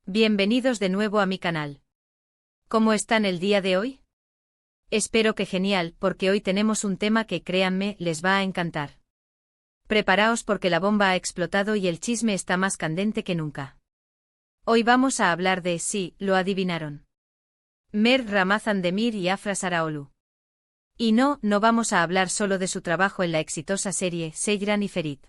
Bienvenidos de nuevo a mi canal. ¿Cómo están el día de hoy? Espero que genial, porque hoy tenemos un tema que, créanme, les va a encantar. Preparaos porque la bomba ha explotado y el chisme está más candente que nunca. Hoy vamos a hablar de, sí, lo adivinaron, Mert Ramazan Demir y Afra Saraoglu. Y no vamos a hablar solo de su trabajo en la exitosa serie Seyran y Ferit.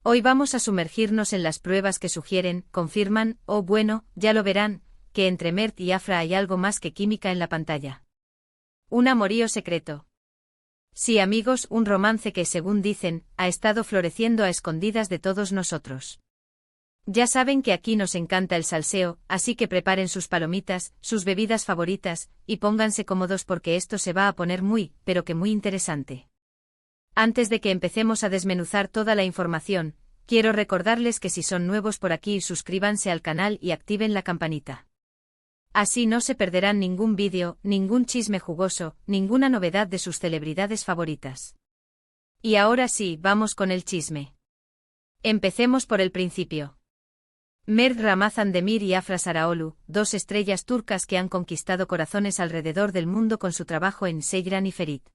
Hoy vamos a sumergirnos en las pruebas que sugieren, confirman, o bueno, ya lo verán, que entre Mert y Afra hay algo más que química en la pantalla. Un amorío secreto. Sí, amigos, un romance que, según dicen, ha estado floreciendo a escondidas de todos nosotros. Ya saben que aquí nos encanta el salseo, así que preparen sus palomitas, sus bebidas favoritas, y pónganse cómodos porque esto se va a poner muy, pero que muy interesante. Antes de que empecemos a desmenuzar toda la información, quiero recordarles que si son nuevos por aquí, suscríbanse al canal y activen la campanita. Así no se perderán ningún vídeo, ningún chisme jugoso, ninguna novedad de sus celebridades favoritas. Y ahora sí, vamos con el chisme. Empecemos por el principio. Mert Ramazan Demir y Afra Saraoglu, dos estrellas turcas que han conquistado corazones alrededor del mundo con su trabajo en Seyran y Ferit.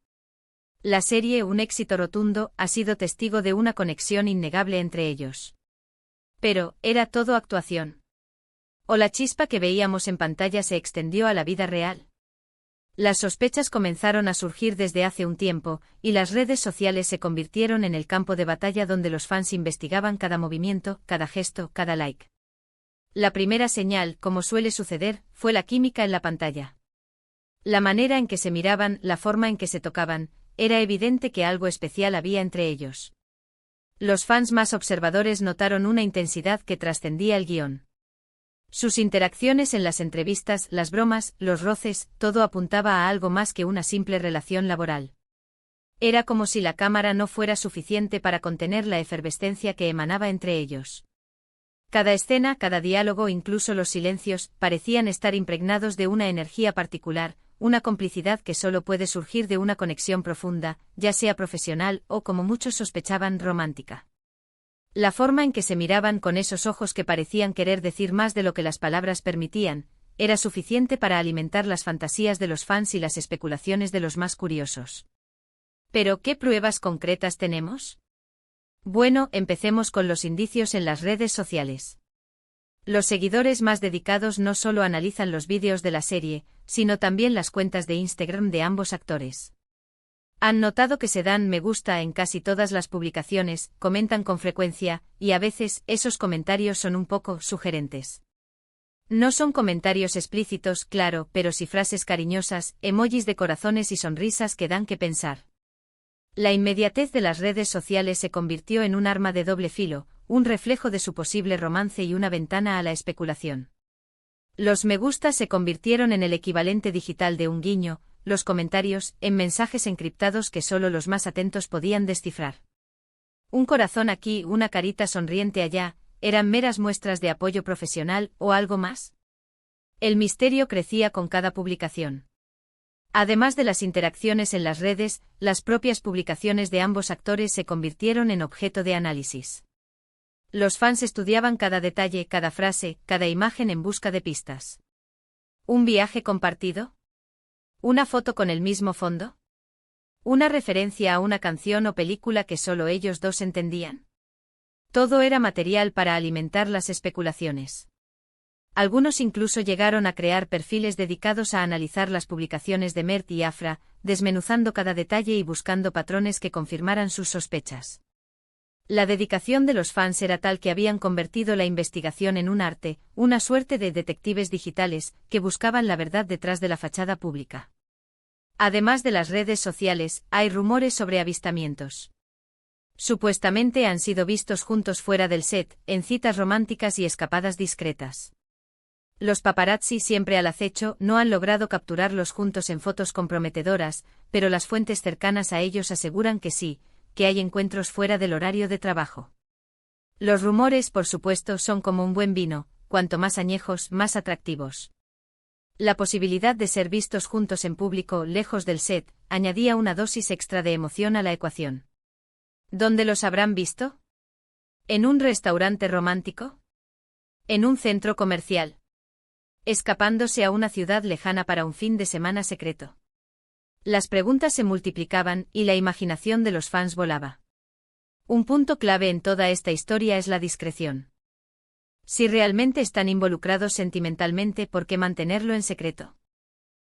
La serie, un éxito rotundo, ha sido testigo de una conexión innegable entre ellos. Pero, ¿era todo actuación? ¿O la chispa que veíamos en pantalla se extendió a la vida real? Las sospechas comenzaron a surgir desde hace un tiempo, y las redes sociales se convirtieron en el campo de batalla donde los fans investigaban cada movimiento, cada gesto, cada like. La primera señal, como suele suceder, fue la química en la pantalla. La manera en que se miraban, la forma en que se tocaban, era evidente que algo especial había entre ellos. Los fans más observadores notaron una intensidad que trascendía el guión. Sus interacciones en las entrevistas, las bromas, los roces, todo apuntaba a algo más que una simple relación laboral. Era como si la cámara no fuera suficiente para contener la efervescencia que emanaba entre ellos. Cada escena, cada diálogo, incluso los silencios, parecían estar impregnados de una energía particular, una complicidad que solo puede surgir de una conexión profunda, ya sea profesional o, como muchos sospechaban, romántica. La forma en que se miraban con esos ojos que parecían querer decir más de lo que las palabras permitían, era suficiente para alimentar las fantasías de los fans y las especulaciones de los más curiosos. ¿Pero qué pruebas concretas tenemos? Bueno, empecemos con los indicios en las redes sociales. Los seguidores más dedicados no solo analizan los vídeos de la serie, sino también las cuentas de Instagram de ambos actores. Han notado que se dan me gusta en casi todas las publicaciones, comentan con frecuencia, y a veces esos comentarios son un poco sugerentes. No son comentarios explícitos, claro, pero sí frases cariñosas, emojis de corazones y sonrisas que dan que pensar. La inmediatez de las redes sociales se convirtió en un arma de doble filo, un reflejo de su posible romance y una ventana a la especulación. Los me gusta se convirtieron en el equivalente digital de un guiño, los comentarios, en mensajes encriptados que solo los más atentos podían descifrar. Un corazón aquí, una carita sonriente allá, ¿eran meras muestras de apoyo profesional o algo más? El misterio crecía con cada publicación. Además de las interacciones en las redes, las propias publicaciones de ambos actores se convirtieron en objeto de análisis. Los fans estudiaban cada detalle, cada frase, cada imagen en busca de pistas. ¿Un viaje compartido? ¿Una foto con el mismo fondo? ¿Una referencia a una canción o película que solo ellos dos entendían? Todo era material para alimentar las especulaciones. Algunos incluso llegaron a crear perfiles dedicados a analizar las publicaciones de Mert y Afra, desmenuzando cada detalle y buscando patrones que confirmaran sus sospechas. La dedicación de los fans era tal que habían convertido la investigación en un arte, una suerte de detectives digitales, que buscaban la verdad detrás de la fachada pública. Además de las redes sociales, hay rumores sobre avistamientos. Supuestamente han sido vistos juntos fuera del set, en citas románticas y escapadas discretas. Los paparazzi, siempre al acecho, no han logrado capturarlos juntos en fotos comprometedoras, pero las fuentes cercanas a ellos aseguran que sí, que hay encuentros fuera del horario de trabajo. Los rumores, por supuesto, son como un buen vino, cuanto más añejos, más atractivos. La posibilidad de ser vistos juntos en público, lejos del set, añadía una dosis extra de emoción a la ecuación. ¿Dónde los habrán visto? ¿En un restaurante romántico? En un centro comercial. Escapándose a una ciudad lejana para un fin de semana secreto. Las preguntas se multiplicaban y la imaginación de los fans volaba. Un punto clave en toda esta historia es la discreción. Si realmente están involucrados sentimentalmente, ¿por qué mantenerlo en secreto?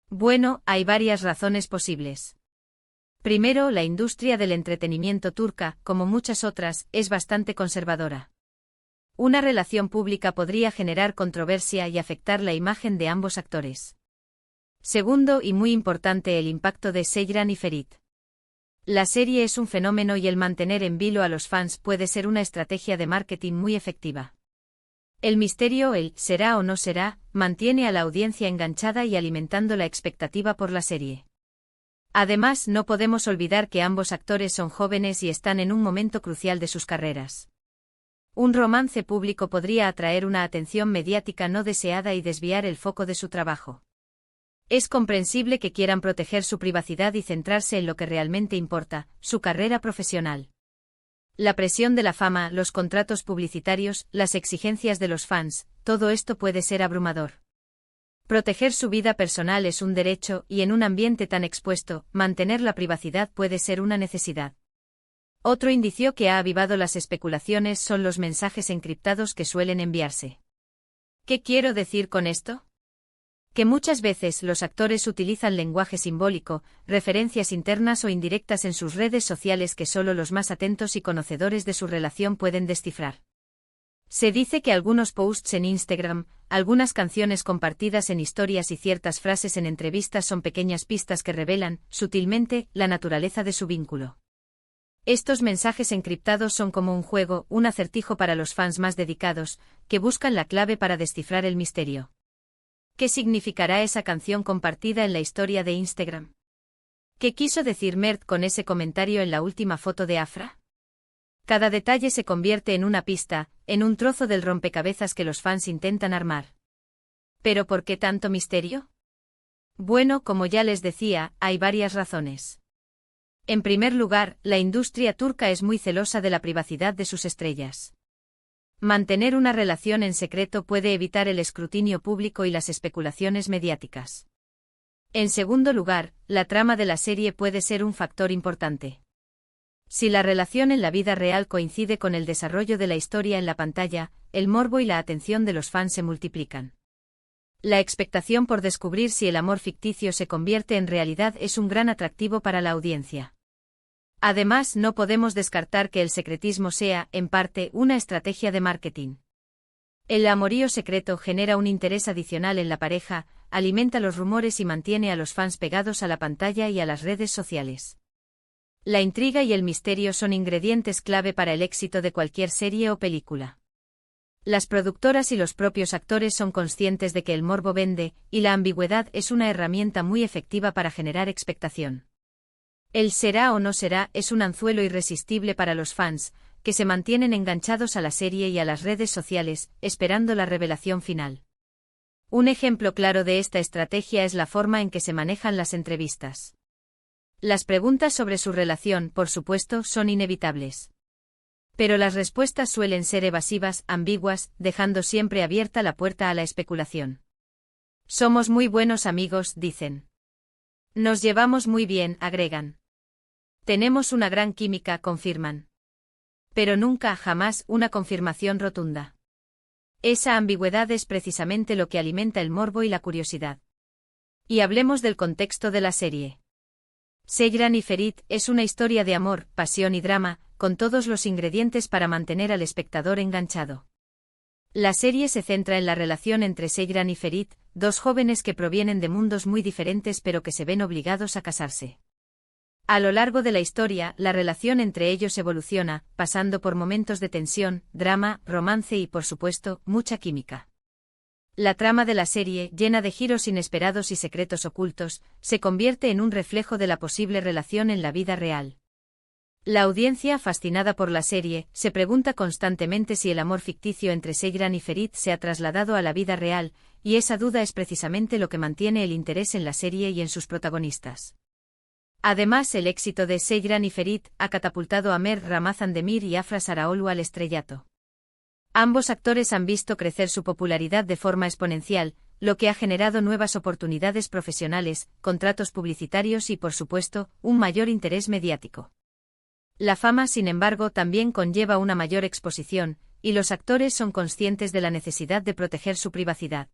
Bueno, hay varias razones posibles. Primero, la industria del entretenimiento turca, como muchas otras, es bastante conservadora. Una relación pública podría generar controversia y afectar la imagen de ambos actores. Segundo, y muy importante, el impacto de Seyran y Ferit. La serie es un fenómeno y el mantener en vilo a los fans puede ser una estrategia de marketing muy efectiva. El misterio, el ¿será o no será?, mantiene a la audiencia enganchada y alimentando la expectativa por la serie. Además, no podemos olvidar que ambos actores son jóvenes y están en un momento crucial de sus carreras. Un romance público podría atraer una atención mediática no deseada y desviar el foco de su trabajo. Es comprensible que quieran proteger su privacidad y centrarse en lo que realmente importa, su carrera profesional. La presión de la fama, los contratos publicitarios, las exigencias de los fans, todo esto puede ser abrumador. Proteger su vida personal es un derecho y en un ambiente tan expuesto, mantener la privacidad puede ser una necesidad. Otro indicio que ha avivado las especulaciones son los mensajes encriptados que suelen enviarse. ¿Qué quiero decir con esto? Que muchas veces los actores utilizan lenguaje simbólico, referencias internas o indirectas en sus redes sociales que solo los más atentos y conocedores de su relación pueden descifrar. Se dice que algunos posts en Instagram, algunas canciones compartidas en historias y ciertas frases en entrevistas son pequeñas pistas que revelan, sutilmente, la naturaleza de su vínculo. Estos mensajes encriptados son como un juego, un acertijo para los fans más dedicados, que buscan la clave para descifrar el misterio. ¿Qué significará esa canción compartida en la historia de Instagram? ¿Qué quiso decir Mert con ese comentario en la última foto de Afra? Cada detalle se convierte en una pista, en un trozo del rompecabezas que los fans intentan armar. ¿Pero por qué tanto misterio? Bueno, como ya les decía, hay varias razones. En primer lugar, la industria turca es muy celosa de la privacidad de sus estrellas. Mantener una relación en secreto puede evitar el escrutinio público y las especulaciones mediáticas. En segundo lugar, la trama de la serie puede ser un factor importante. Si la relación en la vida real coincide con el desarrollo de la historia en la pantalla, el morbo y la atención de los fans se multiplican. La expectación por descubrir si el amor ficticio se convierte en realidad es un gran atractivo para la audiencia. Además, no podemos descartar que el secretismo sea, en parte, una estrategia de marketing. El amorío secreto genera un interés adicional en la pareja, alimenta los rumores y mantiene a los fans pegados a la pantalla y a las redes sociales. La intriga y el misterio son ingredientes clave para el éxito de cualquier serie o película. Las productoras y los propios actores son conscientes de que el morbo vende, y la ambigüedad es una herramienta muy efectiva para generar expectación. El será o no será es un anzuelo irresistible para los fans, que se mantienen enganchados a la serie y a las redes sociales, esperando la revelación final. Un ejemplo claro de esta estrategia es la forma en que se manejan las entrevistas. Las preguntas sobre su relación, por supuesto, son inevitables. Pero las respuestas suelen ser evasivas, ambiguas, dejando siempre abierta la puerta a la especulación. Somos muy buenos amigos, dicen. Nos llevamos muy bien, agregan. Tenemos una gran química, confirman. Pero nunca, jamás, una confirmación rotunda. Esa ambigüedad es precisamente lo que alimenta el morbo y la curiosidad. Y hablemos del contexto de la serie. Seyran y Ferit es una historia de amor, pasión y drama, con todos los ingredientes para mantener al espectador enganchado. La serie se centra en la relación entre Seyran y Ferit, dos jóvenes que provienen de mundos muy diferentes pero que se ven obligados a casarse. A lo largo de la historia, la relación entre ellos evoluciona, pasando por momentos de tensión, drama, romance y, por supuesto, mucha química. La trama de la serie, llena de giros inesperados y secretos ocultos, se convierte en un reflejo de la posible relación en la vida real. La audiencia, fascinada por la serie, se pregunta constantemente si el amor ficticio entre Seyran y Ferit se ha trasladado a la vida real, y esa duda es precisamente lo que mantiene el interés en la serie y en sus protagonistas. Además, el éxito de Seyran y Ferit ha catapultado a Mert Ramazan Demir y Afra Saraaoglu al estrellato. Ambos actores han visto crecer su popularidad de forma exponencial, lo que ha generado nuevas oportunidades profesionales, contratos publicitarios y, por supuesto, un mayor interés mediático. La fama, sin embargo, también conlleva una mayor exposición, y los actores son conscientes de la necesidad de proteger su privacidad.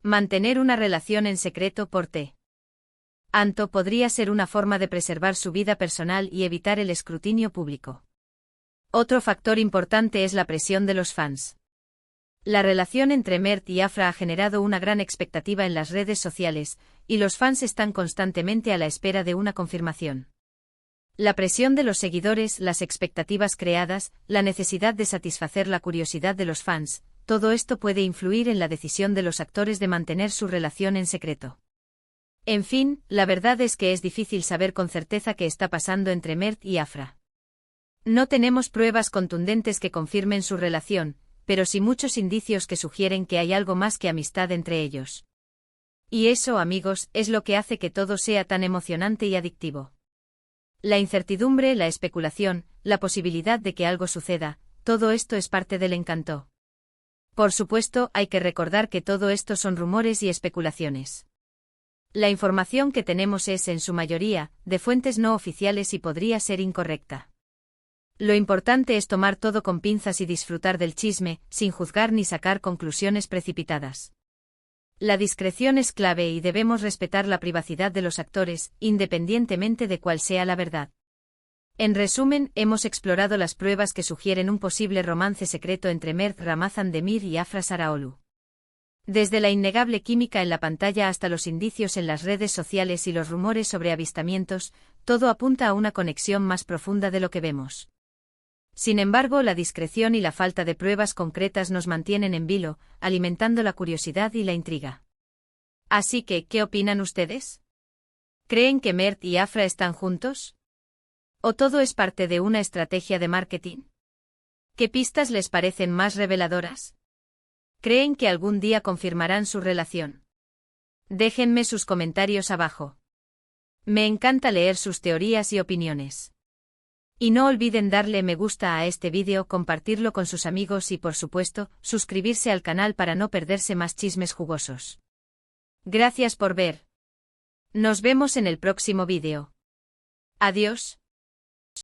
Mantener una relación en secreto por tanto podría ser una forma de preservar su vida personal y evitar el escrutinio público. Otro factor importante es la presión de los fans. La relación entre Mert y Afra ha generado una gran expectativa en las redes sociales, y los fans están constantemente a la espera de una confirmación. La presión de los seguidores, las expectativas creadas, la necesidad de satisfacer la curiosidad de los fans, todo esto puede influir en la decisión de los actores de mantener su relación en secreto. En fin, la verdad es que es difícil saber con certeza qué está pasando entre Mert y Afra. No tenemos pruebas contundentes que confirmen su relación, pero sí muchos indicios que sugieren que hay algo más que amistad entre ellos. Y eso, amigos, es lo que hace que todo sea tan emocionante y adictivo. La incertidumbre, la especulación, la posibilidad de que algo suceda, todo esto es parte del encanto. Por supuesto, hay que recordar que todo esto son rumores y especulaciones. La información que tenemos es, en su mayoría, de fuentes no oficiales y podría ser incorrecta. Lo importante es tomar todo con pinzas y disfrutar del chisme, sin juzgar ni sacar conclusiones precipitadas. La discreción es clave y debemos respetar la privacidad de los actores, independientemente de cuál sea la verdad. En resumen, hemos explorado las pruebas que sugieren un posible romance secreto entre Mert Ramazan Demir y Afra Saraoglu. Desde la innegable química en la pantalla hasta los indicios en las redes sociales y los rumores sobre avistamientos, todo apunta a una conexión más profunda de lo que vemos. Sin embargo, la discreción y la falta de pruebas concretas nos mantienen en vilo, alimentando la curiosidad y la intriga. Así que, ¿qué opinan ustedes? ¿Creen que Mert y Afra están juntos? ¿O todo es parte de una estrategia de marketing? ¿Qué pistas les parecen más reveladoras? ¿Creen que algún día confirmarán su relación? Déjenme sus comentarios abajo. Me encanta leer sus teorías y opiniones. Y no olviden darle me gusta a este vídeo, compartirlo con sus amigos y, por supuesto, suscribirse al canal para no perderse más chismes jugosos. Gracias por ver. Nos vemos en el próximo vídeo. Adiós.